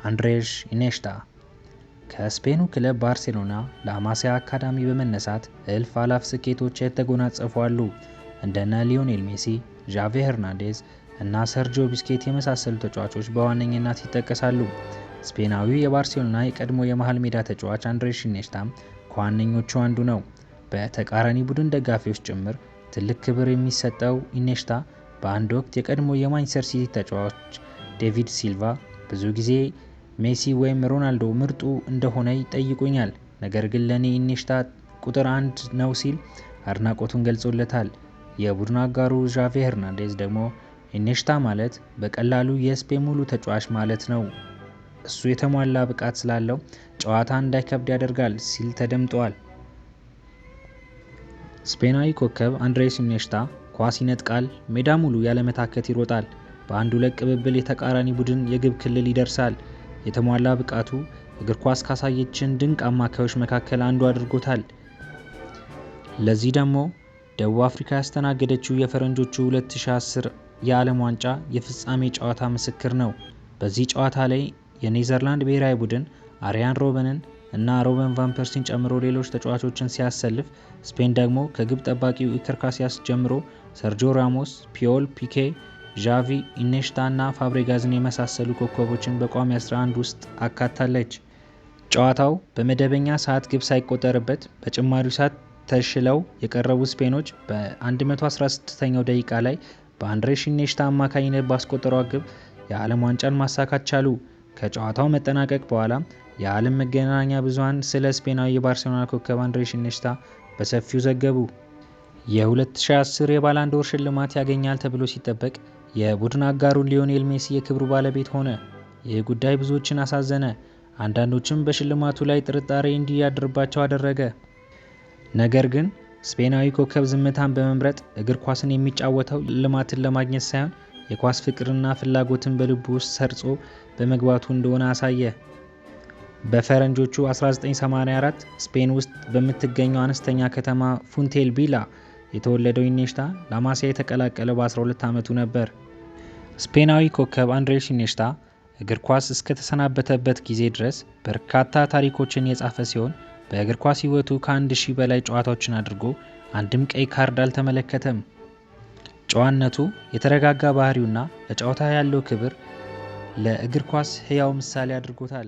አንድሬስ ኢኔሽታ ከስፔኑ ክለብ ባርሴሎና ለአማሲያ አካዳሚ በመነሳት እልፍ አላፍ ስኬቶች የተጎናጸፉ አሉ። እንደነ ሊዮኔል ሜሲ፣ ዣቪ ሄርናንዴዝ እና ሰርጂዮ ቡስኬት የመሳሰሉ ተጫዋቾች በዋነኝነት ይጠቀሳሉ። ስፔናዊው የባርሴሎና የቀድሞ የመሃል ሜዳ ተጫዋች አንድሬስ ኢኔሽታም ከዋነኞቹ አንዱ ነው። በተቃራኒ ቡድን ደጋፊዎች ጭምር ትልቅ ክብር የሚሰጠው ኢኔሽታ በአንድ ወቅት የቀድሞ የማንቸስተር ሲቲ ተጫዋች ዴቪድ ሲልቫ ብዙ ጊዜ ሜሲ ወይም ሮናልዶ ምርጡ እንደሆነ ይጠይቁኛል፣ ነገር ግን ለኔ ኢኔሽታ ቁጥር 1 ነው ሲል አድናቆቱን ገልጾለታል። የቡድን አጋሩ ዣቪ ሄርናንዴዝ ደግሞ ኢኔሽታ ማለት በቀላሉ የስፔን ሙሉ ተጫዋች ማለት ነው፣ እሱ የተሟላ ብቃት ስላለው ጨዋታ እንዳይከብድ ያደርጋል ሲል ተደምጧል። ስፔናዊ ኮከብ አንድሬስ ኢኔሽታ ኳስ ይነጥቃል፣ ሜዳ ሙሉ ያለመታከት ይሮጣል፣ በአንድ ሁለት ቅብብል የተቃራኒ ቡድን የግብ ክልል ይደርሳል። የተሟላ ብቃቱ እግር ኳስ ካሳየችን ድንቅ አማካዮች መካከል አንዱ አድርጎታል። ለዚህ ደግሞ ደቡብ አፍሪካ ያስተናገደችው የፈረንጆቹ 2010 የዓለም ዋንጫ የፍጻሜ ጨዋታ ምስክር ነው። በዚህ ጨዋታ ላይ የኔዘርላንድ ብሔራዊ ቡድን አሪያን ሮበንን እና ሮበን ቫን ፐርሲን ጨምሮ ሌሎች ተጫዋቾችን ሲያሰልፍ፣ ስፔን ደግሞ ከግብ ጠባቂው ኢከር ካሲያስ ጀምሮ ሰርጂዮ ራሞስ፣ ፒዮል፣ ፒኬ፣ ዣቪ፣ ኢኔሽታ እና ፋብሬጋዝን የመሳሰሉ ኮከቦችን በቋሚ 11 ውስጥ አካታለች። ጨዋታው በመደበኛ ሰዓት ግብ ሳይቆጠርበት በጭማሪው ሰዓት ተሽለው የቀረቡ ስፔኖች በ116ኛው ደቂቃ ላይ በአንድሬስ ኢኔሽታ አማካኝነት ባስቆጠሯት ግብ የዓለም ዋንጫን ማሳካት ቻሉ። ከጨዋታው መጠናቀቅ በኋላ የዓለም መገናኛ ብዙሃን ስለ ስፔናዊ የባርሴሎና ኮከብ አንድሬስ ኢኔሽታ በሰፊው ዘገቡ። የ2010 የባላንዶር ሽልማት ያገኛል ተብሎ ሲጠበቅ የቡድን አጋሩን ሊዮኔል ሜሲ የክብሩ ባለቤት ሆነ። ይህ ጉዳይ ብዙዎችን አሳዘነ፣ አንዳንዶችም በሽልማቱ ላይ ጥርጣሬ እንዲያድርባቸው አደረገ። ነገር ግን ስፔናዊ ኮከብ ዝምታን በመምረጥ እግር ኳስን የሚጫወተው ልማትን ለማግኘት ሳይሆን የኳስ ፍቅርና ፍላጎትን በልቡ ውስጥ ሰርጾ በመግባቱ እንደሆነ አሳየ። በፈረንጆቹ 1984 ስፔን ውስጥ በምትገኘው አነስተኛ ከተማ ፉንቴልቪላ የተወለደው ኢኔሽታ ላማሲያ የተቀላቀለው በ12 ዓመቱ ነበር። ስፔናዊ ኮከብ አንድሬስ ኢኔሽታ እግር ኳስ እስከተሰናበተበት ጊዜ ድረስ በርካታ ታሪኮችን የጻፈ ሲሆን በእግር ኳስ ሕይወቱ ከ1000 በላይ ጨዋታዎችን አድርጎ አንድም ቀይ ካርድ አልተመለከተም። ጨዋነቱ፣ የተረጋጋ ባህሪውና ለጨዋታ ያለው ክብር ለእግር ኳስ ሕያው ምሳሌ አድርጎታል።